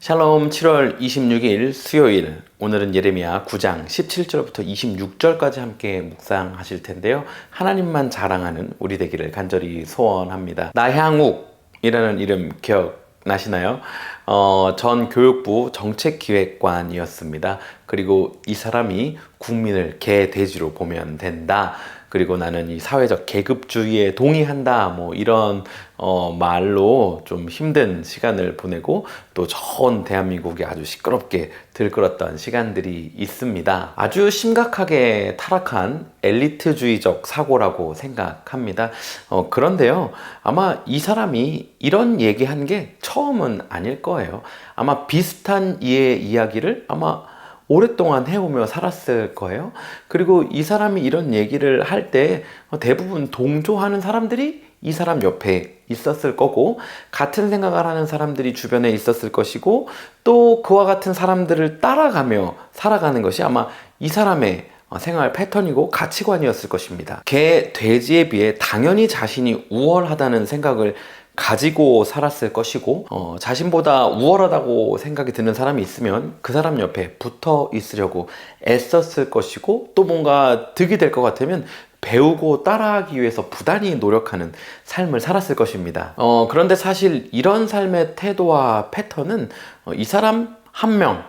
샬롬. 7월 26일 수요일, 오늘은 예레미야 9장 17절부터 26절까지 함께 묵상하실 텐데요. 하나님만 자랑하는 우리 되기를 간절히 소원합니다. 나향욱이라는 이름 기억나시나요? 전 교육부 정책기획관이었습니다. 그리고 이 사람이 국민을 개돼지로 보면 된다. 그리고 나는 이 사회적 계급주의에 동의한다. 이런 말로 좀 힘든 시간을 보내고 또 전 대한민국이 아주 시끄럽게 들끓었던 시간들이 있습니다. 아주 심각하게 타락한 엘리트주의적 사고라고 생각합니다. 그런데요, 아마 이 사람이 이런 얘기한 게 처음은 아닐 거예요. 아마 비슷한 이의 이야기를 아마 오랫동안 해오며 살았을 거예요. 그리고 이 사람이 이런 얘기를 할 때 대부분 동조하는 사람들이 이 사람 옆에 있었을 거고, 같은 생각을 하는 사람들이 주변에 있었을 것이고, 또 그와 같은 사람들을 따라가며 살아가는 것이 아마 이 사람의 생활 패턴이고 가치관이었을 것입니다. 개, 돼지에 비해 당연히 자신이 우월하다는 생각을 가지고 살았을 것이고, 자신보다 우월하다고 생각이 드는 사람이 있으면 그 사람 옆에 붙어 있으려고 애썼을 것이고, 또 뭔가 득이 될 것 같으면 배우고 따라하기 위해서 부단히 노력하는 삶을 살았을 것입니다. 그런데 사실 이런 삶의 태도와 패턴은 이 사람 한 명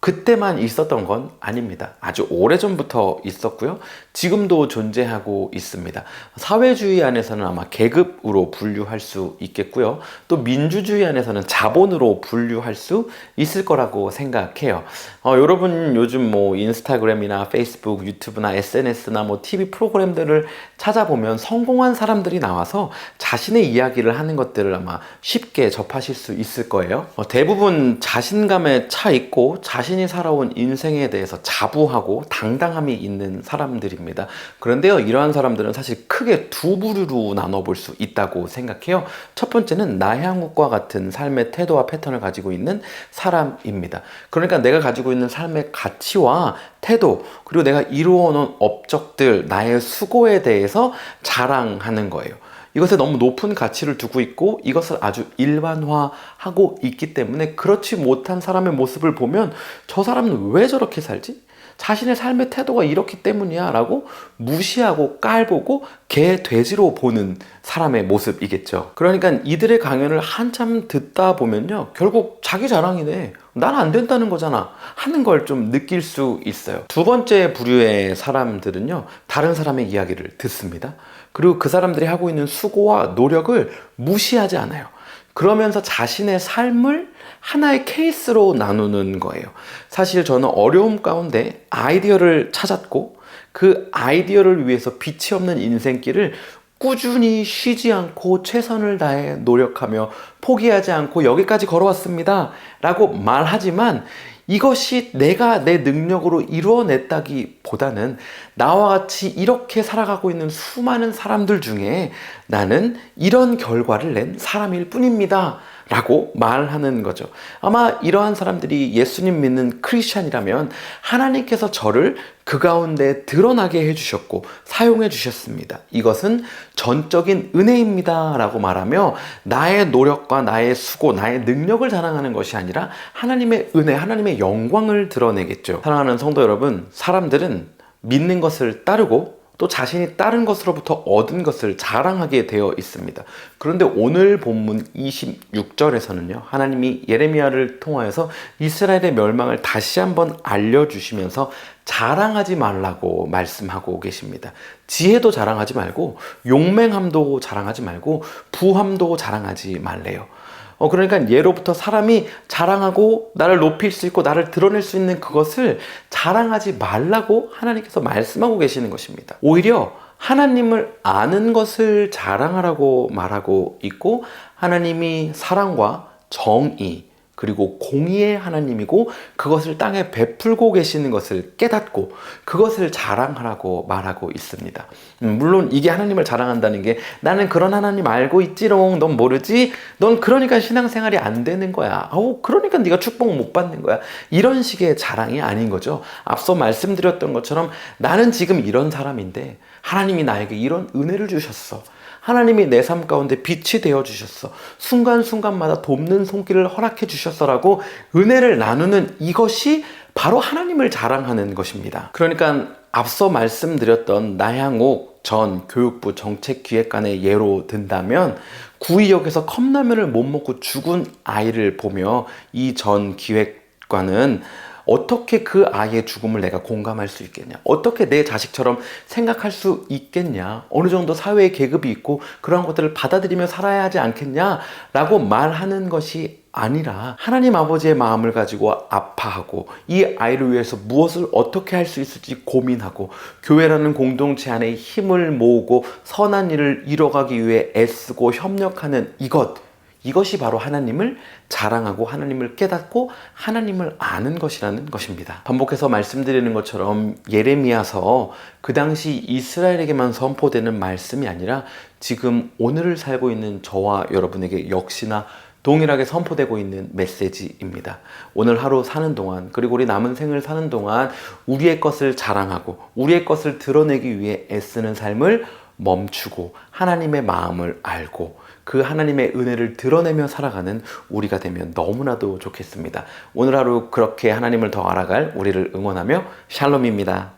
그때만 있었던 건 아닙니다. 아주 오래전부터 있었고요. 지금도 존재하고 있습니다. 사회주의 안에서는 아마 계급으로 분류할 수 있겠고요. 또 민주주의 안에서는 자본으로 분류할 수 있을 거라고 생각해요. 여러분 요즘 인스타그램이나 페이스북, 유튜브나 SNS나 TV 프로그램들을 찾아보면 성공한 사람들이 나와서 자신의 이야기를 하는 것들을 아마 쉽게 접하실 수 있을 거예요. 대부분 자신감에 차 있고 자신이 살아온 인생에 대해서 자부하고 당당함이 있는 사람들입니다. 그런데요, 이러한 사람들은 사실 크게 두 부류로 나눠볼 수 있다고 생각해요. 첫 번째는 나향욱과 같은 삶의 태도와 패턴을 가지고 있는 사람입니다. 그러니까 내가 가지고 있는 삶의 가치와 태도, 그리고 내가 이루어놓은 업적들, 나의 수고에 대해서 자랑하는 거예요. 이것에 너무 높은 가치를 두고 있고 이것을 아주 일반화하고 있기 때문에 그렇지 못한 사람의 모습을 보면 저 사람은 왜 저렇게 살지? 자신의 삶의 태도가 이렇기 때문이야 라고 무시하고 깔보고 개, 돼지로 보는 사람의 모습이겠죠. 그러니까 이들의 강연을 한참 듣다 보면요, 결국 자기 자랑이네, 난 안 된다는 거잖아 하는 걸 좀 느낄 수 있어요. 두 번째 부류의 사람들은요, 다른 사람의 이야기를 듣습니다. 그리고 그 사람들이 하고 있는 수고와 노력을 무시하지 않아요. 그러면서 자신의 삶을 하나의 케이스로 나누는 거예요. 사실 저는 어려움 가운데 아이디어를 찾았고, 그 아이디어를 위해서 빛이 없는 인생길을 꾸준히 쉬지 않고 최선을 다해 노력하며 포기하지 않고 여기까지 걸어왔습니다 라고 말하지만, 이것이 내가 내 능력으로 이루어냈다기보다는 나와 같이 이렇게 살아가고 있는 수많은 사람들 중에 나는 이런 결과를 낸 사람일 뿐입니다 라고 말하는 거죠. 아마 이러한 사람들이 예수님 믿는 크리스찬이라면 하나님께서 저를 그 가운데 드러나게 해주셨고 사용해 주셨습니다. 이것은 전적인 은혜입니다 라고 말하며 나의 노력과 나의 수고, 나의 능력을 자랑하는 것이 아니라 하나님의 은혜, 하나님의 영광을 드러내겠죠. 사랑하는 성도 여러분, 사람들은 믿는 것을 따르고 또 자신이 다른 것으로부터 얻은 것을 자랑하게 되어 있습니다. 그런데 오늘 본문 26절에서는요, 하나님이 예레미야를 통하여서 이스라엘의 멸망을 다시 한번 알려주시면서 자랑하지 말라고 말씀하고 계십니다. 지혜도 자랑하지 말고 용맹함도 자랑하지 말고 부함도 자랑하지 말래요. 그러니까 예로부터 사람이 자랑하고 나를 높일 수 있고 나를 드러낼 수 있는 그것을 자랑하지 말라고 하나님께서 말씀하고 계시는 것입니다. 오히려 하나님을 아는 것을 자랑하라고 말하고 있고, 하나님이 사랑과 정의 그리고 공의의 하나님이고 그것을 땅에 베풀고 계시는 것을 깨닫고 그것을 자랑하라고 말하고 있습니다. 물론 이게 하나님을 자랑한다는 게 나는 그런 하나님 알고 있지롱, 넌 모르지? 넌 그러니까 신앙생활이 안 되는 거야. 그러니까 네가 축복 못 받는 거야. 이런 식의 자랑이 아닌 거죠. 앞서 말씀드렸던 것처럼 나는 지금 이런 사람인데 하나님이 나에게 이런 은혜를 주셨어. 하나님이 내 삶 가운데 빛이 되어 주셨어. 순간순간마다 돕는 손길을 허락해 주셨어라고 은혜를 나누는 이것이 바로 하나님을 자랑하는 것입니다. 그러니까 앞서 말씀드렸던 나향욱 전 교육부 정책기획관의 예로 든다면 구의역에서 컵라면을 못 먹고 죽은 아이를 보며 이 전 기획관은 어떻게 그 아이의 죽음을 내가 공감할 수 있겠냐? 어떻게 내 자식처럼 생각할 수 있겠냐? 어느 정도 사회의 계급이 있고 그런 것들을 받아들이며 살아야 하지 않겠냐? 라고 말하는 것이 아니라 하나님 아버지의 마음을 가지고 아파하고 이 아이를 위해서 무엇을 어떻게 할 수 있을지 고민하고 교회라는 공동체 안에 힘을 모으고 선한 일을 이뤄가기 위해 애쓰고 협력하는 이것이 바로 하나님을 자랑하고 하나님을 깨닫고 하나님을 아는 것이라는 것입니다. 반복해서 말씀드리는 것처럼 예레미야서 그 당시 이스라엘에게만 선포되는 말씀이 아니라 지금 오늘을 살고 있는 저와 여러분에게 역시나 동일하게 선포되고 있는 메시지입니다. 오늘 하루 사는 동안, 그리고 우리 남은 생을 사는 동안 우리의 것을 자랑하고 우리의 것을 드러내기 위해 애쓰는 삶을 멈추고 하나님의 마음을 알고 그 하나님의 은혜를 드러내며 살아가는 우리가 되면 너무나도 좋겠습니다. 오늘 하루 그렇게 하나님을 더 알아갈 우리를 응원하며 샬롬입니다.